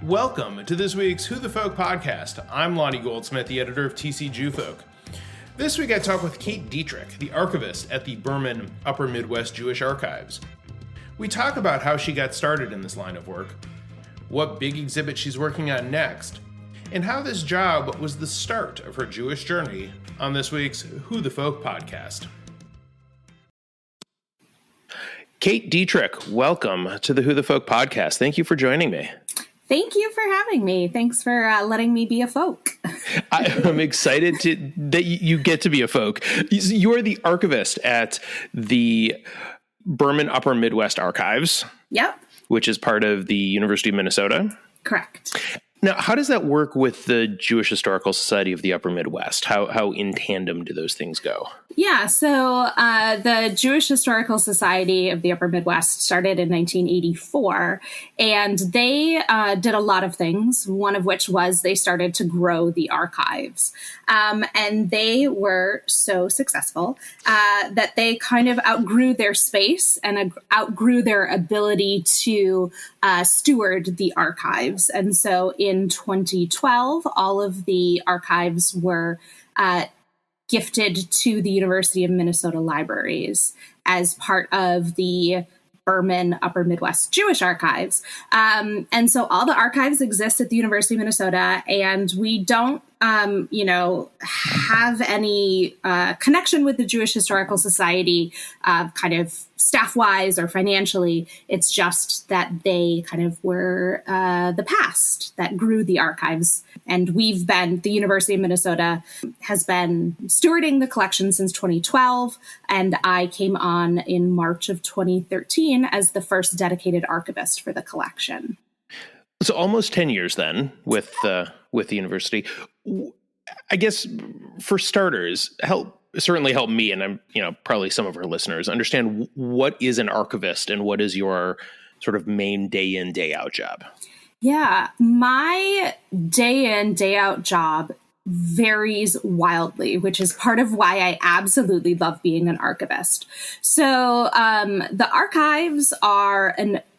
Welcome to this week's Who the Folk podcast. I'm Lonnie Goldsmith, the editor of TC Jewfolk. This week I talk with Kate Dietrick, the archivist at the Berman Upper Midwest Jewish Archives. We talk about how she got started in this line of work, what big exhibit she's working on next, and how this job was the start of her Jewish journey on this week's Who the Folk podcast. Kate Dietrick, welcome to the Who the Folk podcast. Thank you for joining me. Thank you for having me. Thanks for letting me be a folk. I'm excited that you get to be a folk. You are the archivist at the Berman Upper Midwest Archives. Yep. Which is part of the University of Minnesota. Correct. Now, how does that work with the Jewish Historical Society of the Upper Midwest? How in tandem do those things go? Yeah, so the Jewish Historical Society of the Upper Midwest started in 1984, and they did a lot of things, one of which was they started to grow the archives. And they were so successful that they kind of outgrew their space and outgrew their ability to steward the archives. And so in 2012, all of the archives were gifted to the University of Minnesota libraries as part of the Berman Upper Midwest Jewish Archives. And so all the archives exist at the University of Minnesota, and we don't, have any connection with the Jewish Historical Society kind of staff-wise or financially. It's just that they kind of were the past that grew the archives. And the University of Minnesota has been stewarding the collection since 2012. And I came on in March of 2013 as the first dedicated archivist for the collection. So almost 10 years then with the university. I guess for starters, certainly help me and probably some of our listeners understand what is an archivist and what is your sort of main day in, day out job? Yeah, my day in, day out job varies wildly, which is part of why I absolutely love being an archivist. So the archives are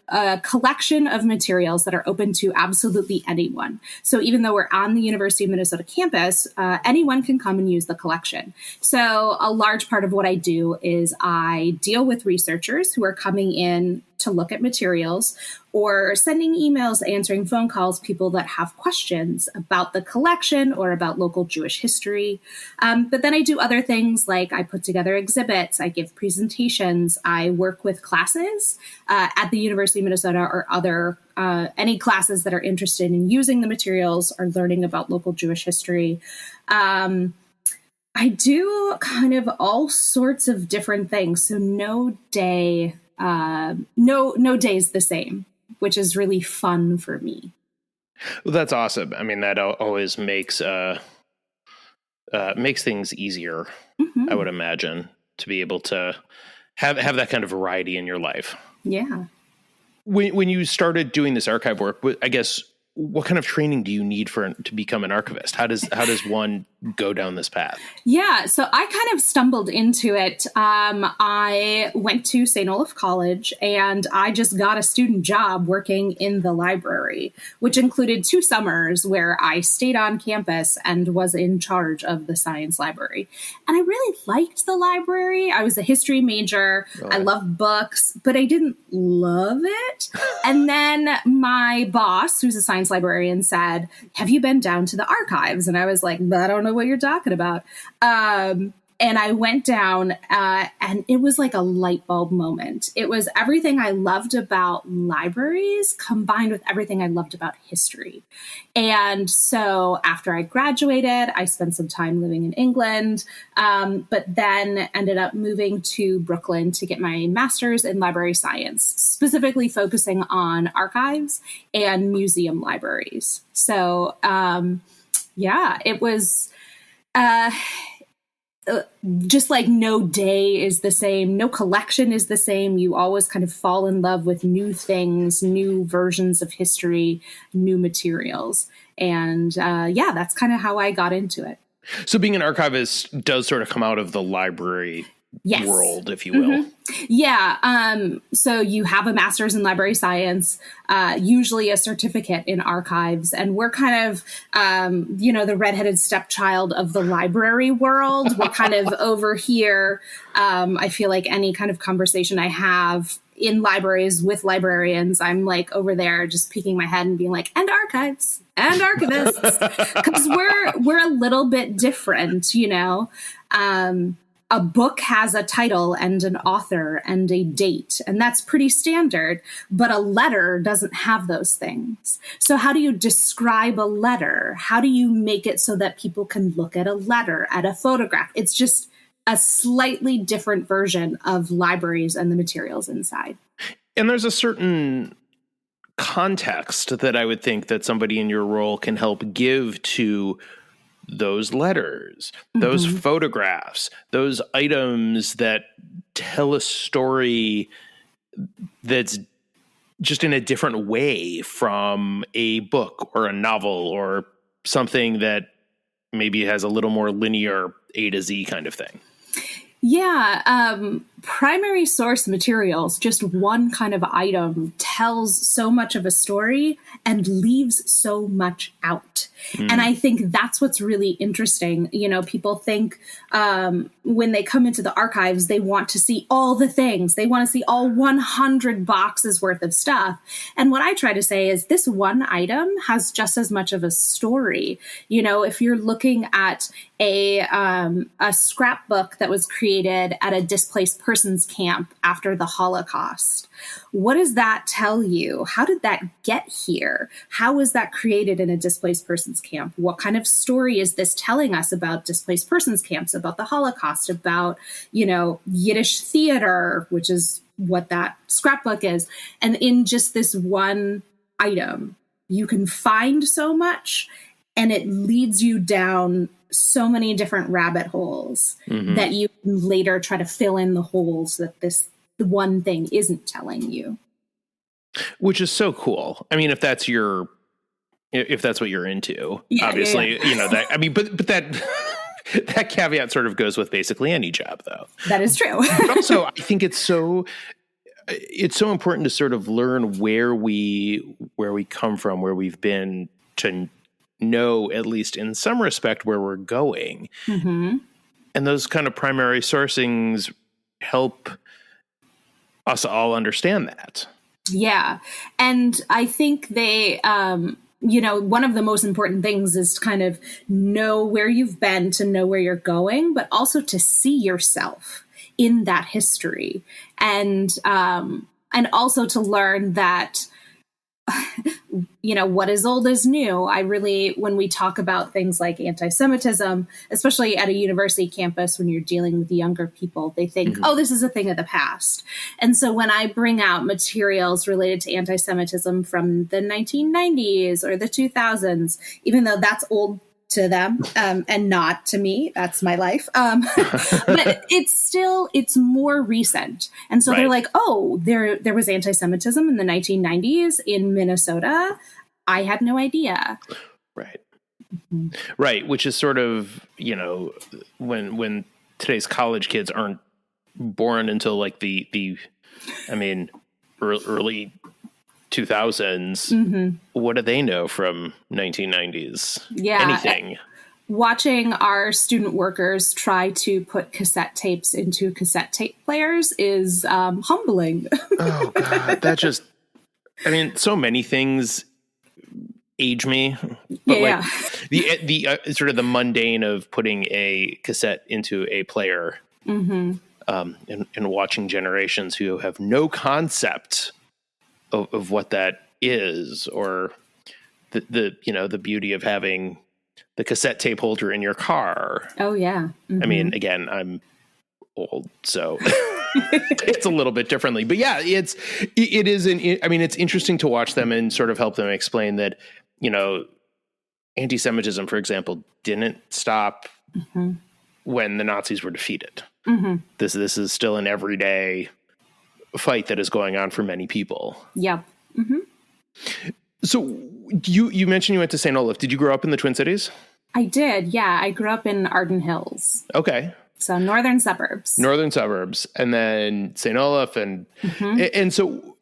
a collection of materials that are open to absolutely anyone. So even though we're on the University of Minnesota campus, anyone can come and use the collection. So a large part of what I do is I deal with researchers who are coming in to look at materials or sending emails, answering phone calls, people that have questions about the collection or about local Jewish history. But then I do other things like I put together exhibits, I give presentations, I work with classes at the University of Minnesota or other any classes that are interested in using the materials or learning about local Jewish history. I do kind of all sorts of different things. So no day is the same, which is really fun for me. Well, that's awesome. I mean, that always makes things easier, I would imagine, to be able to have that kind of variety in your life. Yeah. When you started doing this archive work, I guess, what kind of training do you need to become an archivist? How does one go down this path? Yeah, so I kind of stumbled into it. I went to St. Olaf College and I just got a student job working in the library, which included 2 summers where I stayed on campus and was in charge of the science library. And I really liked the library. I was a history major. Right. I loved books, but I didn't love it. And then my boss, who's a science librarian, said, "Have you been down to the archives?" And I was like, "I don't know what you're talking about." And I went down and it was like a light bulb moment. It was everything I loved about libraries combined with everything I loved about history. And so after I graduated, I spent some time living in England, but then ended up moving to Brooklyn to get my master's in library science, specifically focusing on archives and museum libraries. So it was just like no day is the same, no collection is the same. You always kind of fall in love with new things, new versions of history, new materials. And that's kind of how I got into it. So being an archivist does sort of come out of the library Yes. world, if you will. Yeah. So you have a master's in library science, usually a certificate in archives. And we're kind of, the redheaded stepchild of the library world. We're kind of over here. I feel like any kind of conversation I have in libraries with librarians, I'm like over there just peeking my head and being like, and archives and archivists, because we're a little bit different, a book has a title and an author and a date, and that's pretty standard, but a letter doesn't have those things. So how do you describe a letter? How do you make it so that people can look at a letter, at a photograph? It's just a slightly different version of libraries and the materials inside. And there's a certain context that I would think that somebody in your role can help give to those letters, those photographs, those items that tell a story that's just in a different way from a book or a novel or something that maybe has a little more linear A to Z kind of thing. Yeah. Primary source materials, just one kind of item, tells so much of a story and leaves so much out. And I think that's what's really interesting. People think when they come into the archives, they want to see all the things. They want to see all 100 boxes worth of stuff. And what I try to say is this one item has just as much of a story. If you're looking at a scrapbook that was created at a displaced persons camp after the Holocaust, what does that tell you? How did that get here? How was that created in a displaced persons camp? What kind of story is this telling us about displaced persons camps, about the Holocaust, about, Yiddish theater, which is what that scrapbook is. And in just this one item, you can find so much, and it leads you down so many different rabbit holes that you can later try to fill in the holes that the one thing isn't telling you. Which is so cool. I mean, if that's what you're into, obviously, that, I mean, but that, that caveat sort of goes with basically any job, though. That is true. But also, I think it's so important to sort of learn where we come from, where we've been, to know, at least in some respect, where we're going. And those kind of primary sourcings help us all understand that. Yeah. And I think they, one of the most important things is to kind of know where you've been, to know where you're going, but also to see yourself in that history. And also to learn that, what is old is new. When we talk about things like anti-Semitism, especially at a university campus, when you're dealing with younger people, they think, oh, this is a thing of the past. And so when I bring out materials related to anti-Semitism from the 1990s or the 2000s, even though that's old to them and not to me, that's my life. But it's more recent. And so they're like, oh, there was anti-Semitism in the 1990s in Minnesota. I had no idea. Right. Right. Which is sort of, when today's college kids aren't born until like early 2000s. What do they know from 1990s? Yeah. Anything. Watching our student workers try to put cassette tapes into cassette tape players is humbling. Oh, God. That just, so many things age me. But the sort of the mundane of putting a cassette into a player and watching generations who have no concept of what that is, or the beauty of having the cassette tape holder in your car. Oh yeah. Again, I'm old, so it's a little bit differently, but yeah, it's interesting to watch them and sort of help them explain that, anti-Semitism, for example, didn't stop when the Nazis were defeated. This is still an everyday fight that is going on for many people. Yeah. So you mentioned you went to St. Olaf. Did you grow up in the Twin Cities? I did. Yeah. I grew up in Arden Hills. Okay. So northern suburbs. And then St. Olaf. And so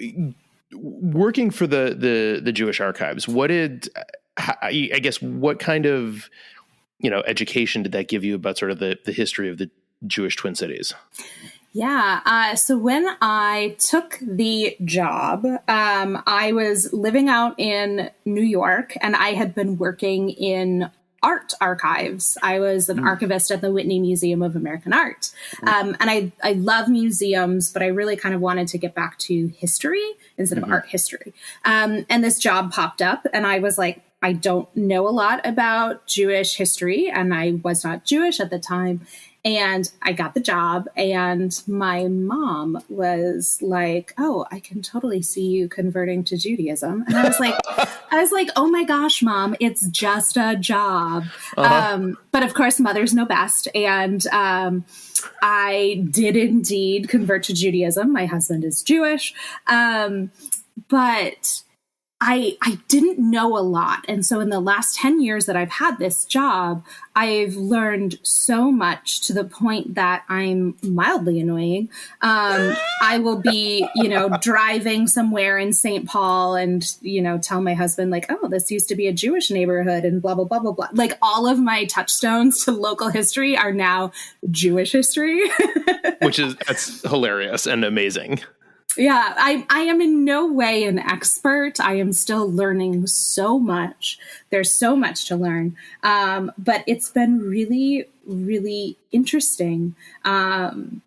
working for the Jewish archives, what kind of, education did that give you about sort of the history of the Jewish Twin Cities? Yeah. So when I took the job, I was living out in New York, and I had been working in art archives. I was an archivist at the Whitney Museum of American Art. And I love museums, but I really kind of wanted to get back to history instead of art history. And this job popped up, and I was like, I don't know a lot about Jewish history, and I was not Jewish at the time. And I got the job, and my mom was like, "Oh, I can totally see you converting to Judaism." And I was like, "Oh my gosh, Mom, it's just a job." But of course, mothers know best. And I did indeed convert to Judaism. My husband is Jewish. But I didn't know a lot. And so in the last 10 years that I've had this job, I've learned so much to the point that I'm mildly annoying. I will be, driving somewhere in St. Paul and, tell my husband like, oh, this used to be a Jewish neighborhood and blah, blah, blah, blah, blah. Like all of my touchstones to local history are now Jewish history. That's hilarious and amazing. Yeah, I am in no way an expert. I am still learning so much. There's so much to learn. But it's been really, really interesting to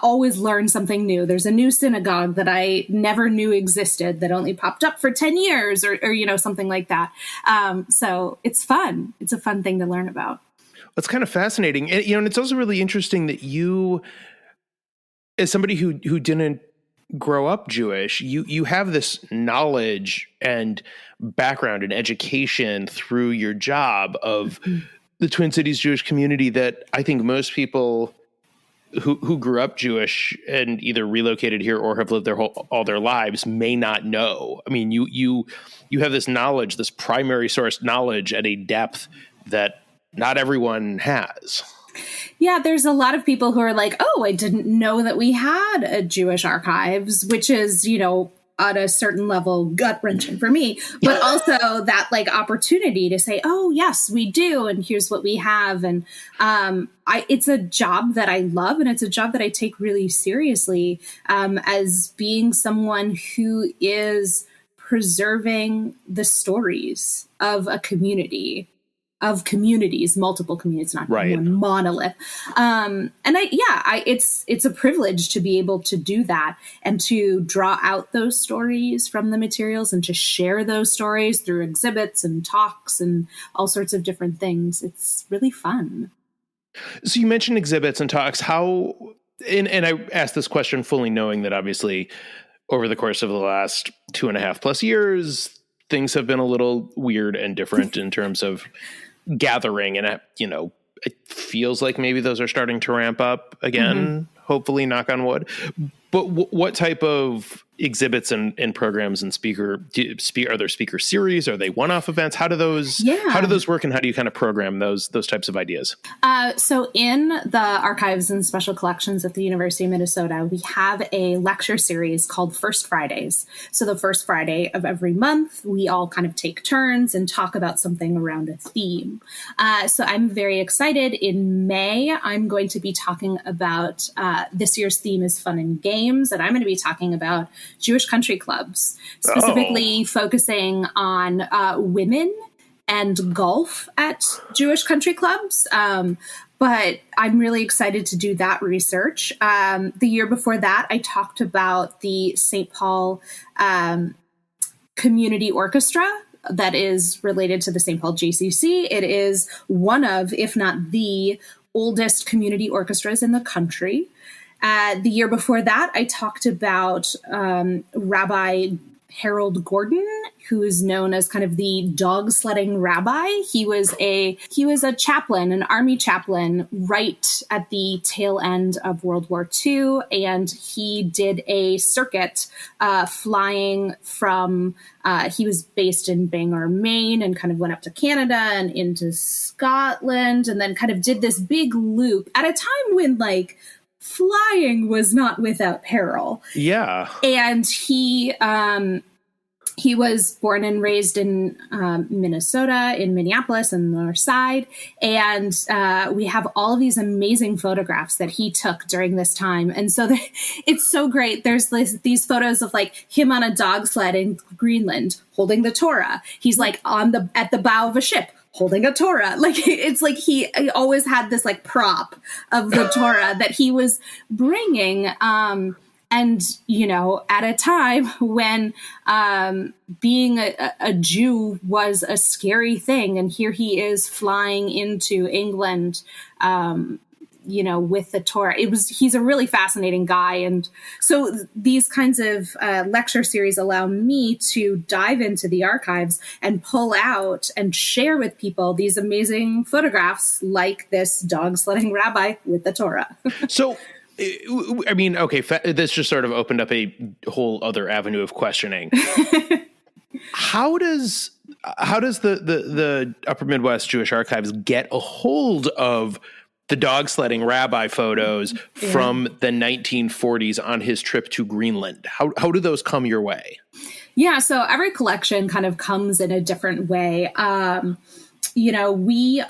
always learn something new. There's a new synagogue that I never knew existed that only popped up for 10 years or something like that. So it's fun. It's a fun thing to learn about. It's kind of fascinating. And, it's also really interesting that you, as somebody who didn't grow up Jewish, you have this knowledge and background and education through your job of the Twin Cities Jewish community that I think most people who grew up Jewish and either relocated here or have lived all their lives may not know. I mean, you have this knowledge, this primary source knowledge at a depth that not everyone has. Yeah, there's a lot of people who are like, oh, I didn't know that we had a Jewish archives, which is, at a certain level, gut-wrenching for me, but also that like opportunity to say, oh, yes, we do. And here's what we have. And it's a job that I love. And it's a job that I take really seriously as being someone who is preserving the stories of a community. Of communities, multiple communities, not one monolith. It's a privilege to be able to do that and to draw out those stories from the materials and to share those stories through exhibits and talks and all sorts of different things. It's really fun. So you mentioned exhibits and talks. How, and I asked this question fully knowing that obviously over the course of the last 2.5+ years, things have been a little weird and different in terms of gathering, and it feels like maybe those are starting to ramp up again, hopefully, knock on wood. But what type of exhibits and programs and are there speaker series? Are they one-off events? How do those work, and how do you kind of program those types of ideas? So in the archives and special collections at the University of Minnesota, we have a lecture series called First Fridays. So the first Friday of every month, we all kind of take turns and talk about something around a theme. So I'm very excited. In May, I'm going to be talking about this year's theme is fun and games, and I'm going to be talking about Jewish country clubs, specifically focusing on women and golf at Jewish country clubs. But I'm really excited to do that research. The year before that, I talked about the St. Paul Community Orchestra that is related to the St. Paul JCC. It is one of, if not the oldest community orchestras in the country. The year before that, I talked about Rabbi Harold Gordon, who is known as kind of the dog sledding rabbi. He was a chaplain, an army chaplain, right at the tail end of World War II, and he did a circuit flying from. He was based in Bangor, Maine, and kind of went up to Canada and into Scotland, and then kind of did this big loop at a time when flying was not without peril. Yeah. And he was born and raised in Minnesota, in Minneapolis and the North Side. And we have all of these amazing photographs that he took during this time. And so it's so great. There's these photos of him on a dog sled in Greenland holding the Torah. He's at the bow of a ship holding a Torah. It's like he always had this prop of the Torah that he was bringing. And, at a time when being a Jew was a scary thing, and here he is flying into England, with the Torah. He's a really fascinating guy. And so these kinds of lecture series allow me to dive into the archives and pull out and share with people these amazing photographs like this dog sledding rabbi with the Torah. So, I mean, okay, this just sort of opened up a whole other avenue of questioning. How does the Upper Midwest Jewish Archives get a hold of the dog sledding rabbi photos from the 1940s on his trip to Greenland? How do those come your way? Yeah, so every collection kind of comes in a different way. We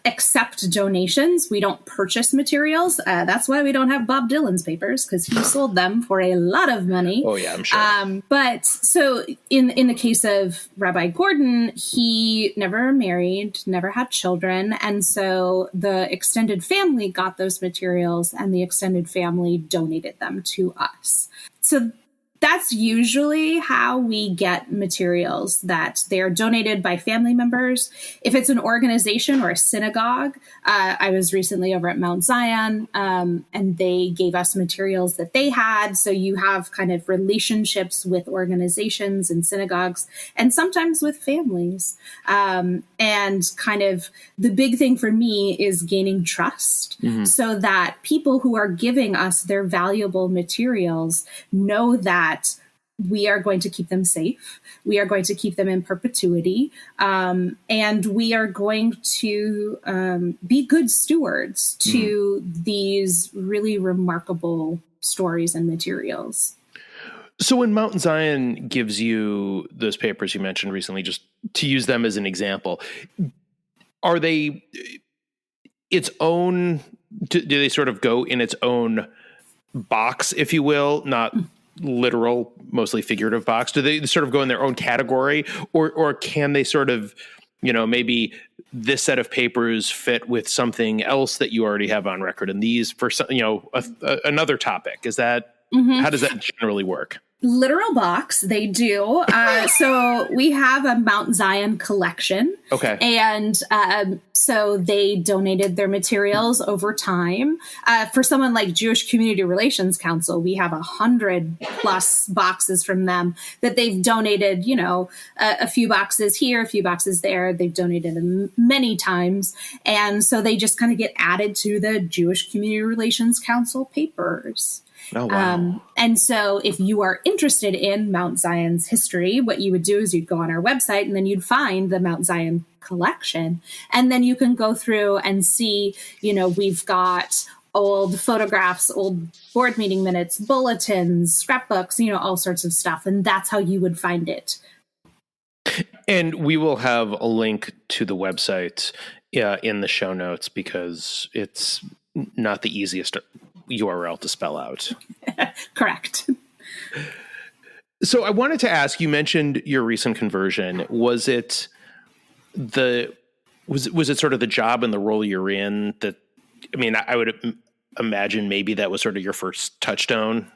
accept donations. We don't purchase materials. That's why we don't have Bob Dylan's papers, because he sold them for a lot of money. Oh, yeah, I'm sure. But so in the case of Rabbi Gordon, he never married, never had children. And so the extended family got those materials, and the extended family donated them to us. So that's usually how we get materials, that they are donated by family members. If it's an organization or a synagogue, I was recently over at Mount Zion, and they gave us materials that they had. So you have kind of relationships with organizations and synagogues, and sometimes with families. And kind of the big thing for me is gaining trust, so that people who are giving us their valuable materials know that we are going to keep them safe. We are going to keep them in perpetuity. And we are going to be good stewards to these really remarkable stories and materials. So when Mount Zion gives you those papers you mentioned recently, just to use them as an example, are they its own, do they sort of go in its own box, if you will, not literal, mostly figurative box? Do they sort of go in their own category, or can they sort of, maybe this set of papers fit with something else that you already have on record, and these for some, another topic? Is that, how does that generally work? Literal box, they do. So we have a Mount Zion collection. Okay. And so they donated their materials over time. For someone like Jewish Community Relations Council, we have 100+ boxes from them that they've donated, a few boxes here, a few boxes there. They've donated them many times. And so they just kind of get added to the Jewish Community Relations Council papers. Oh, wow. And so if you are interested in Mount Zion's history, what you would do is you'd go on our website, and then you'd find the Mount Zion collection. And then you can go through and see, we've got old photographs, old board meeting minutes, bulletins, scrapbooks, all sorts of stuff. And that's how you would find it. And we will have a link to the website in the show notes, because it's not the easiest URL to spell out. Correct. So I wanted to ask, you mentioned your recent conversion. Was it sort of the job and the role you're in that, I would imagine maybe that was sort of your first touchstone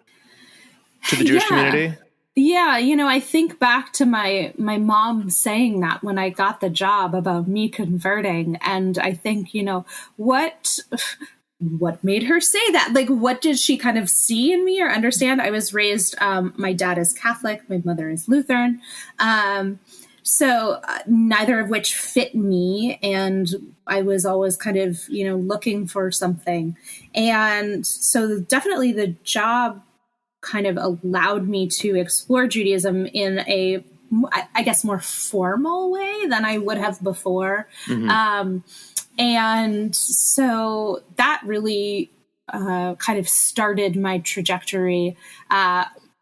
to the Jewish community? Yeah, I think back to my mom saying that when I got the job about me converting, and I think, what made her say that? Like, what did she kind of see in me or understand? I was raised, my dad is Catholic, my mother is Lutheran. So neither of which fit me. And I was always kind of, looking for something. And so definitely the job kind of allowed me to explore Judaism in a, I guess, more formal way than I would have before. Mm-hmm. And so that really kind of started my trajectory.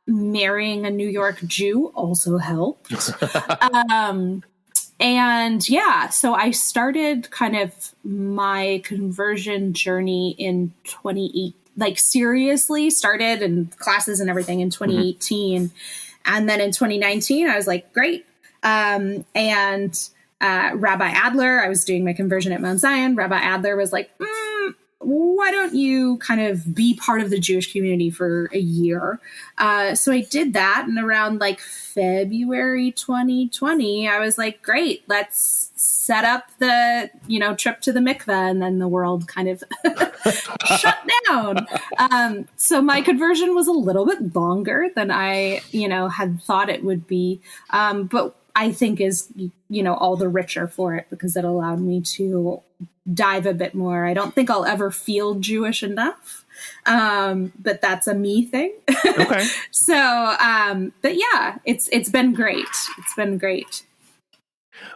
Marrying a New York Jew also helped. And yeah, so I started kind of my conversion journey in 2018, like seriously started in classes and everything in 2018. Mm-hmm. And then in 2019, I was like, great. And Rabbi Adler, I was doing my conversion at Mount Zion. Rabbi Adler was like, why don't you kind of be part of the Jewish community for a year? So I did that. And around like February 2020, I was like, great, let's set up the, trip to the mikveh. And then the world kind of shut down. So my conversion was a little bit longer than I, had thought it would be. But I think is, all the richer for it because it allowed me to dive a bit more. I don't think I'll ever feel Jewish enough. But that's a me thing. Okay. So, but yeah, it's been great. It's been great.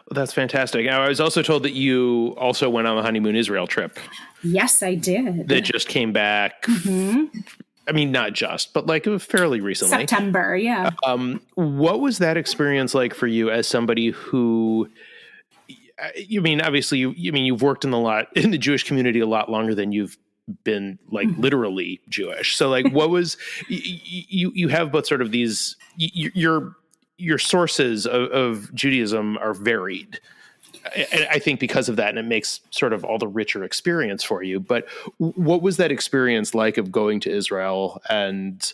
Well, that's fantastic. Now, I was also told that you also went on the honeymoon Israel trip. Yes, I did. That just came back. Mm-hmm. I mean, not just, but like fairly recently. September, yeah. What was that experience like for you as somebody who, obviously, you've worked in the Jewish community a lot longer than you've been like literally Jewish. So like, what was, you have both sort of these, your sources of Judaism are varied. I think because of that, and it makes sort of all the richer experience for you. But what was that experience like of going to Israel and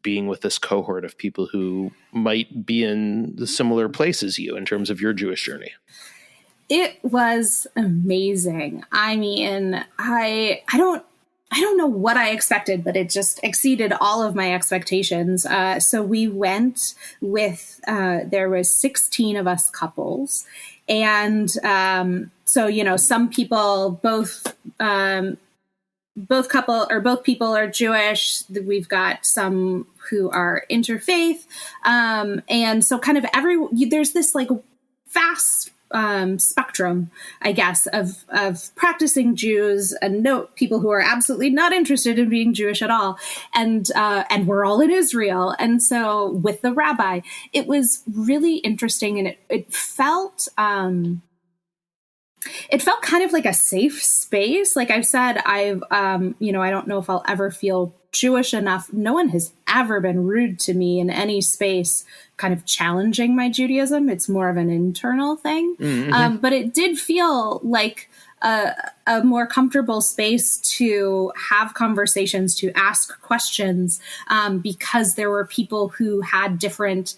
being with this cohort of people who might be in the similar place as you in terms of your Jewish journey? It was amazing. I mean, I don't know what I expected, but it just exceeded all of my expectations. So we went with, there was 16 of us couples. And so, some people, both people are Jewish. We've got some who are interfaith. And so kind of there's this like vast spectrum, I guess, of practicing Jews and people who are absolutely not interested in being Jewish at all. And we're all in Israel. And so with the rabbi, it was really interesting. And it felt kind of like a safe space. Like I've said, I don't know if I'll ever feel Jewish enough. No one has ever been rude to me in any space kind of challenging my Judaism. It's more of an internal thing. Mm-hmm. But it did feel like a more comfortable space to have conversations, to ask questions, because there were people who had different,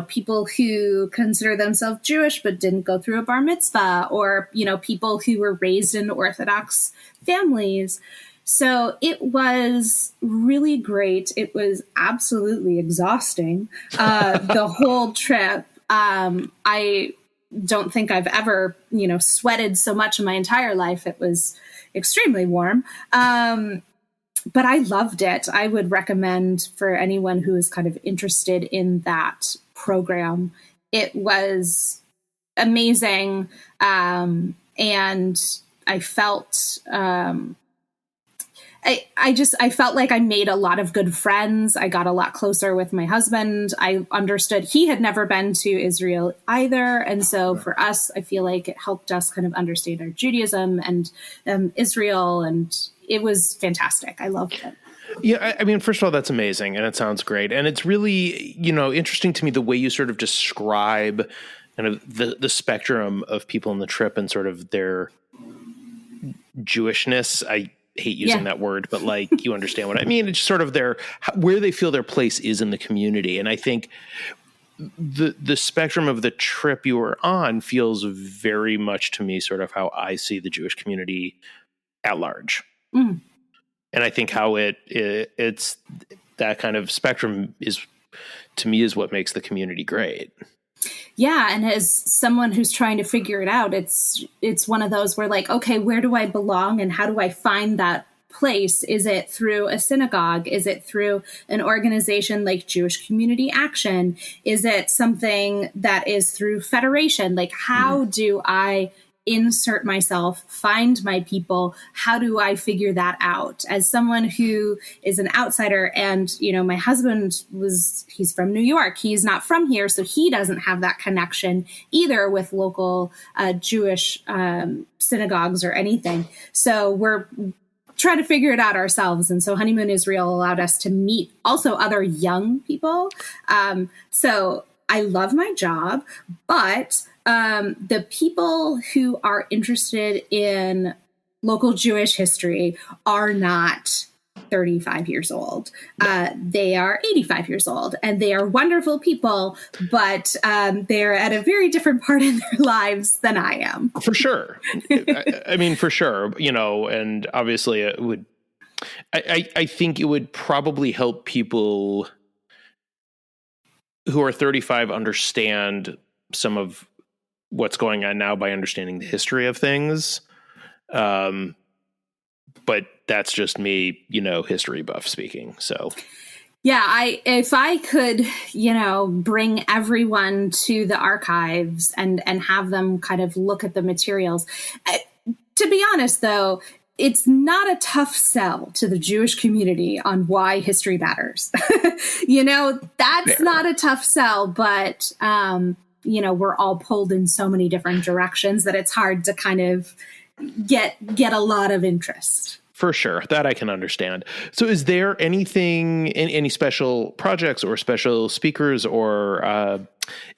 people who consider themselves Jewish but didn't go through a bar mitzvah, or, people who were raised in Orthodox families. So it was really great. It was absolutely exhausting, the whole trip. I don't think I've ever, sweated so much in my entire life. It was extremely warm. But I loved it. I would recommend for anyone who is kind of interested in that program. It was amazing. And I felt, I felt like I made a lot of good friends. I got a lot closer with my husband. I understood he had never been to Israel either. And so for us, I feel like it helped us kind of understand our Judaism and Israel. And it was fantastic. I loved it. Yeah, I mean, first of all, that's amazing. And it sounds great. And it's really, interesting to me the way you sort of describe kind of the spectrum of people on the trip and sort of their Jewishness. I hate using that word, but like, you understand what I mean. It's sort of where they feel their place is in the community. And I think the spectrum of the trip you were on feels very much to me sort of how I see the Jewish community at large. Mm. And I think how it's that kind of spectrum to me is what makes the community great. Yeah, and as someone who's trying to figure it out, it's one of those where like, okay, where do I belong and how do I find that place? Is it through a synagogue? Is it through an organization like Jewish Community Action? Is it something that is through Federation? Like, how do I insert myself, find my people? How do I figure that out? As someone who is an outsider, and, you know, my husband he's from New York. He's not from here, so he doesn't have that connection either with local Jewish synagogues or anything. So we're trying to figure it out ourselves. And so Honeymoon Israel allowed us to meet also other young people. So I love my job, but the people who are interested in local Jewish history are not 35 years old. They are 85 years old, and they are wonderful people, but they're at a very different part in their lives than I am. For sure. I mean, for sure, you know, and obviously it would, I think it would probably help people who are 35 understand some of what's going on now by understanding the history of things. But that's just me, you know, history buff speaking. So yeah, if I could, you know, bring everyone to the archives and have them kind of look at the materials. To be honest, though, it's not a tough sell to the Jewish community on why history matters. You know, that's not a tough sell, but, you know, we're all pulled in so many different directions that it's hard to kind of get a lot of interest. For sure. That I can understand. So is there anything, any special projects or special speakers or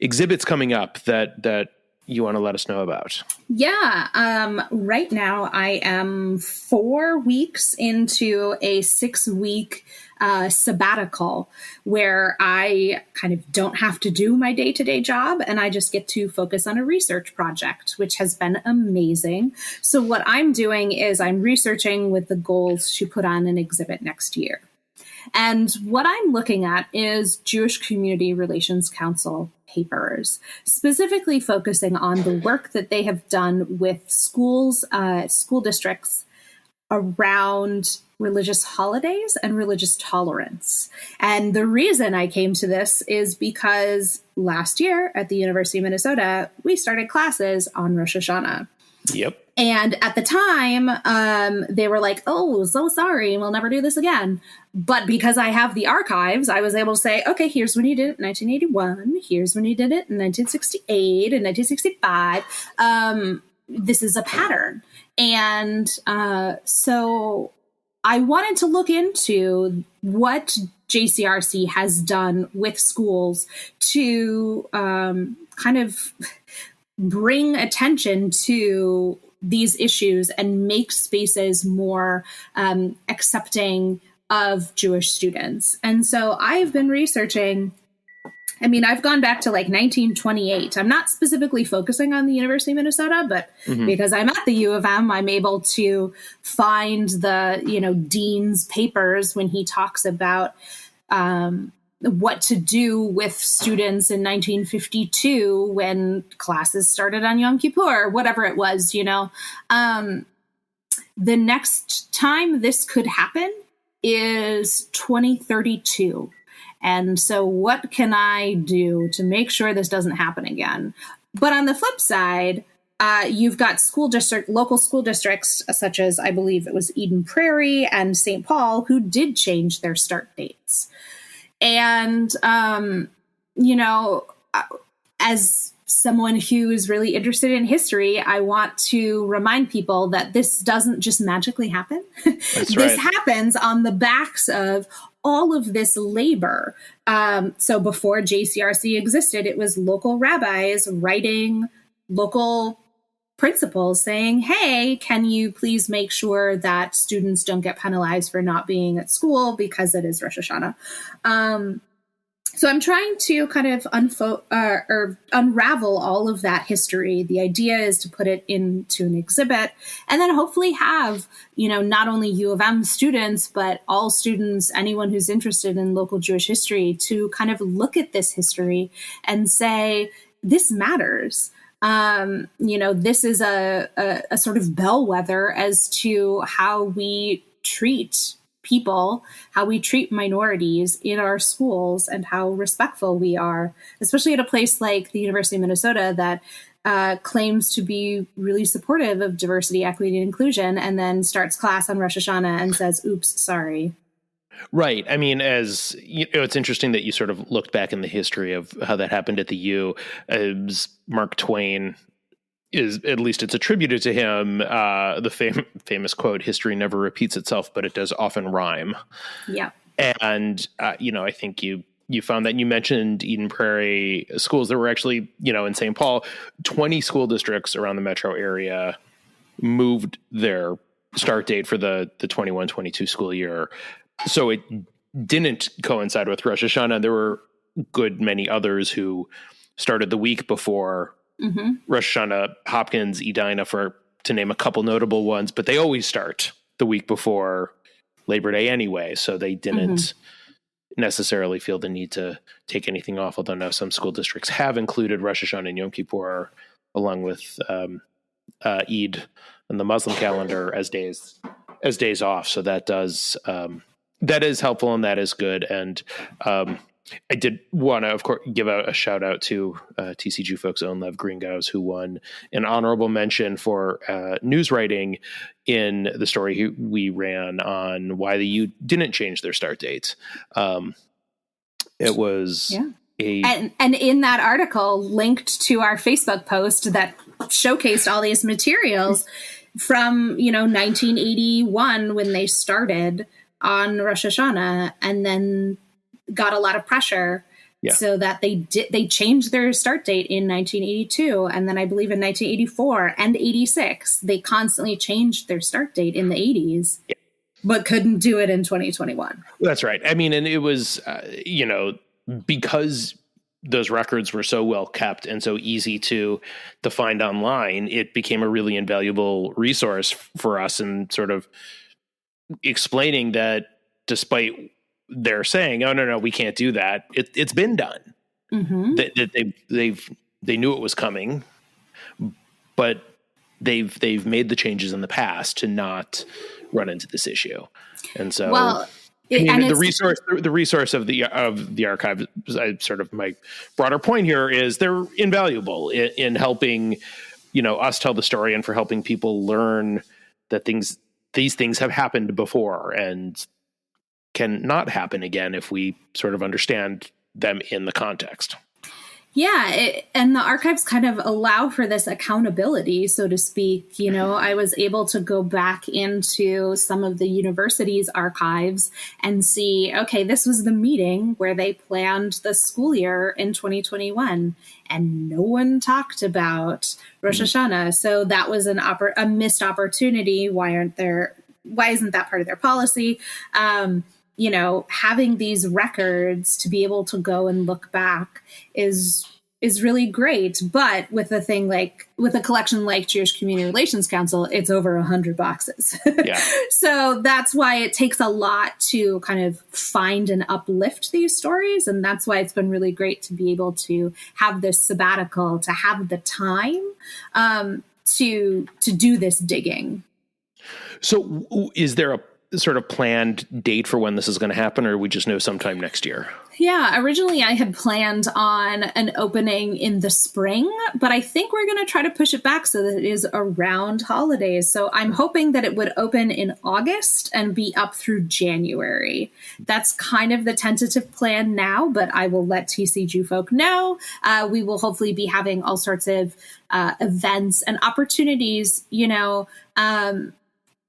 exhibits coming up that you want to let us know about? Yeah. Right now I am 4 weeks into a 6-week sabbatical where I kind of don't have to do my day-to-day job and I just get to focus on a research project, which has been amazing. So what I'm doing is I'm researching with the goals to put on an exhibit next year. And what I'm looking at is Jewish Community Relations Council papers, specifically focusing on the work that they have done with schools, school districts around religious holidays and religious tolerance. And the reason I came to this is because last year at the University of Minnesota, we started classes on Rosh Hashanah. Yep. And at the time, they were like, oh, so sorry, we'll never do this again. But because I have the archives, I was able to say, okay, here's when you did it in 1981. Here's when you did it in 1968 and 1965. This is a pattern. And so I wanted to look into what JCRC has done with schools to kind of bring attention to these issues and make spaces more accepting of Jewish students. And so I've been researching, I mean, I've gone back to like 1928. I'm not specifically focusing on the University of Minnesota, but because I'm at the U of M, I'm able to find the, you know, dean's papers when he talks about what to do with students in 1952 when classes started on Yom Kippur, whatever it was, you know. The next time this could happen is 2032. And so what can I do to make sure this doesn't happen again? But on the flip side, you've got local school districts, such as I believe it was Eden Prairie and St. Paul, who did change their start dates. And, you know, as someone who is really interested in history, I want to remind people that this doesn't just magically happen. That's This right. happens on the backs of all of this labor. So before JCRC existed, it was local rabbis writing local principals saying, hey, can you please make sure that students don't get penalized for not being at school because it is Rosh Hashanah? So I'm trying to kind of or unravel all of that history. The idea is to put it into an exhibit and then hopefully have, not only U of M students, but all students, anyone who's interested in local Jewish history, to kind of look at this history and say, this matters. This is a sort of bellwether as to how we treat people, how we treat minorities in our schools, and how respectful we are, especially at a place like the University of Minnesota that claims to be really supportive of diversity, equity, and inclusion, and then starts class on Rosh Hashanah and says, oops, sorry. Right. I mean, as it's interesting that you sort of looked back in the history of how that happened at the U. As Mark Twain is, at least it's attributed to him, the famous quote, "History never repeats itself, but it does often rhyme." Yeah. And, I think you found that, you mentioned Eden Prairie schools that were actually, in St. Paul, 20 school districts around the metro area moved their start date for the 21-22 school year. So it didn't coincide with Rosh Hashanah. There were good many others who started the week before Rosh Hashanah, Hopkins, Edina, to name a couple notable ones, but they always start the week before Labor Day anyway. So they didn't necessarily feel the need to take anything off, although now some school districts have included Rosh Hashanah and Yom Kippur along with Eid and the Muslim calendar as days off. So that does that is helpful and that is good. And I did want to, of course, give a shout out to TCG folks' own Lev Gringaus, who won an honorable mention for news writing in the story we ran on why the U didn't change their start dates. It was and in that article linked to our Facebook post that showcased all these materials from 1981 when they started on Rosh Hashanah, and then got a lot of pressure so that they changed their start date in 1982, and then I believe in 1984 and 86 they constantly changed their start date in the 80s, but couldn't do it in 2021. That's right. I mean, and it was because those records were so well kept and so easy to find online, it became a really invaluable resource for us in sort of explaining that despite their saying, "Oh no, we can't do that," it's been done. They knew it was coming, but they've made the changes in the past to not run into this issue, and so. The resource of the archive, sort of my broader point here, is they're invaluable in helping us tell the story and for helping people learn that these things have happened before and can not happen again if we sort of understand them in the context. Yeah, and the archives kind of allow for this accountability, so to speak. I was able to go back into some of the university's archives and see, okay, this was the meeting where they planned the school year in 2021, and no one talked about Rosh Hashanah. So that was a missed opportunity. Why isn't that part of their policy? Having these records to be able to go and look back is really great. But with a collection like Jewish Community Relations Council, it's over 100 boxes. Yeah. So that's why it takes a lot to kind of find and uplift these stories. And that's why it's been really great to be able to have this sabbatical, to have the time to do this digging. So is there a sort of planned date for when this is going to happen, or we just know sometime next year? Yeah, originally I had planned on an opening in the spring, but I think we're going to try to push it back so that it is around holidays. So I'm hoping that it would open in August and be up through January. That's kind of the tentative plan now, but I will let TCG folk know. We will hopefully be having all sorts of events and opportunities,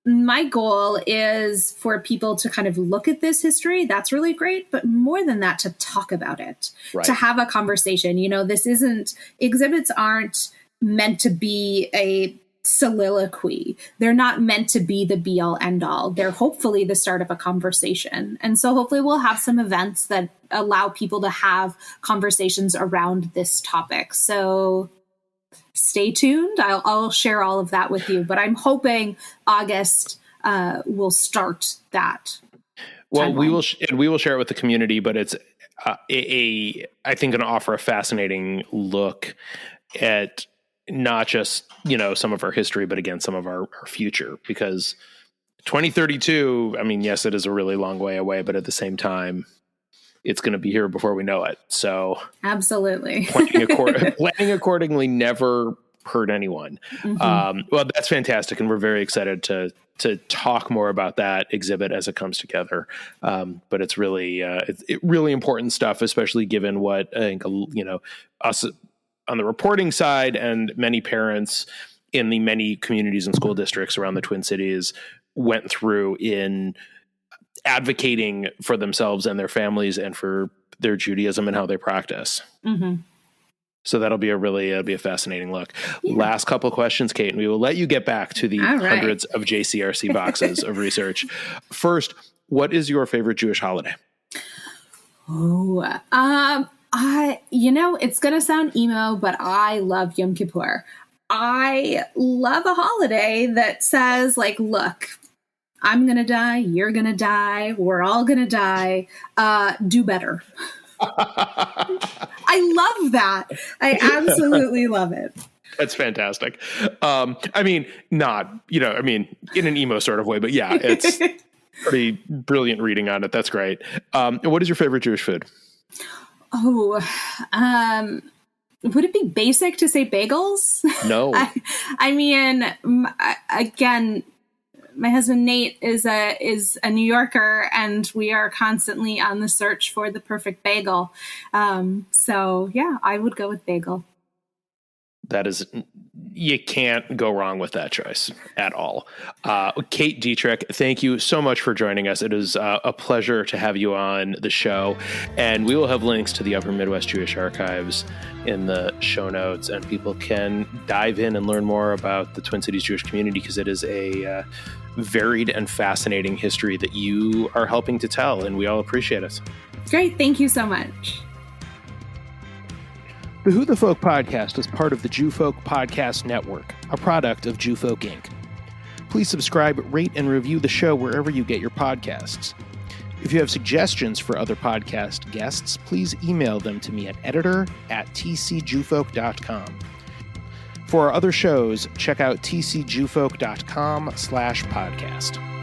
my goal is for people to kind of look at this history. That's really great. But more than that, to talk about it, to have a conversation. Exhibits aren't meant to be a soliloquy. They're not meant to be the be all end all. They're hopefully the start of a conversation. And so hopefully we'll have some events that allow people to have conversations around this topic. So stay tuned. I'll share all of that with you, but I'm hoping August will start that. Well, timeline. we will share it with the community, but it's I think going to offer a fascinating look at not just, some of our history, but again, some of our future, because 2032, I mean, yes, it is a really long way away, but at the same time, it's going to be here before we know it. So absolutely. planning accordingly never hurt anyone. Mm-hmm. Well, that's fantastic. And we're very excited to talk more about that exhibit as it comes together. But it's really, really important stuff, especially given what I think, us on the reporting side and many parents in the many communities and school districts around the Twin Cities went through in advocating for themselves and their families and for their Judaism and how they practice. Mm-hmm. So it'll be a fascinating look. Yeah. Last couple of questions, Kate, and we will let you get back to the hundreds of JCRC boxes of research. First, what is your favorite Jewish holiday? It's going to sound emo, but I love Yom Kippur. I love a holiday that says, look, I'm going to die. You're going to die. We're all going to die. Do better. I love that. I absolutely love it. That's fantastic. In an emo sort of way, but yeah, it's pretty brilliant reading on it. That's great. What is your favorite Jewish food? Would it be basic to say bagels? No. Again, my husband Nate is a New Yorker, and we are constantly on the search for the perfect bagel. So yeah, I would go with bagel. You can't go wrong with that choice at all. Kate Dietrick, thank you so much for joining us. It is a pleasure to have you on the show. And we will have links to the Upper Midwest Jewish Archives in the show notes, and people can dive in and learn more about the Twin Cities Jewish community, because it is a varied and fascinating history that you are helping to tell, and we all appreciate it. Great. Thank you so much. The Who the Folk podcast is part of the Jew Folk Podcast Network, a product of Jew Folk Inc. Please subscribe, rate, and review the show wherever you get your podcasts. If you have suggestions for other podcast guests, please email them to me at editor@tcjewfolk.com. For our other shows, check out tcjewfolk.com/podcast.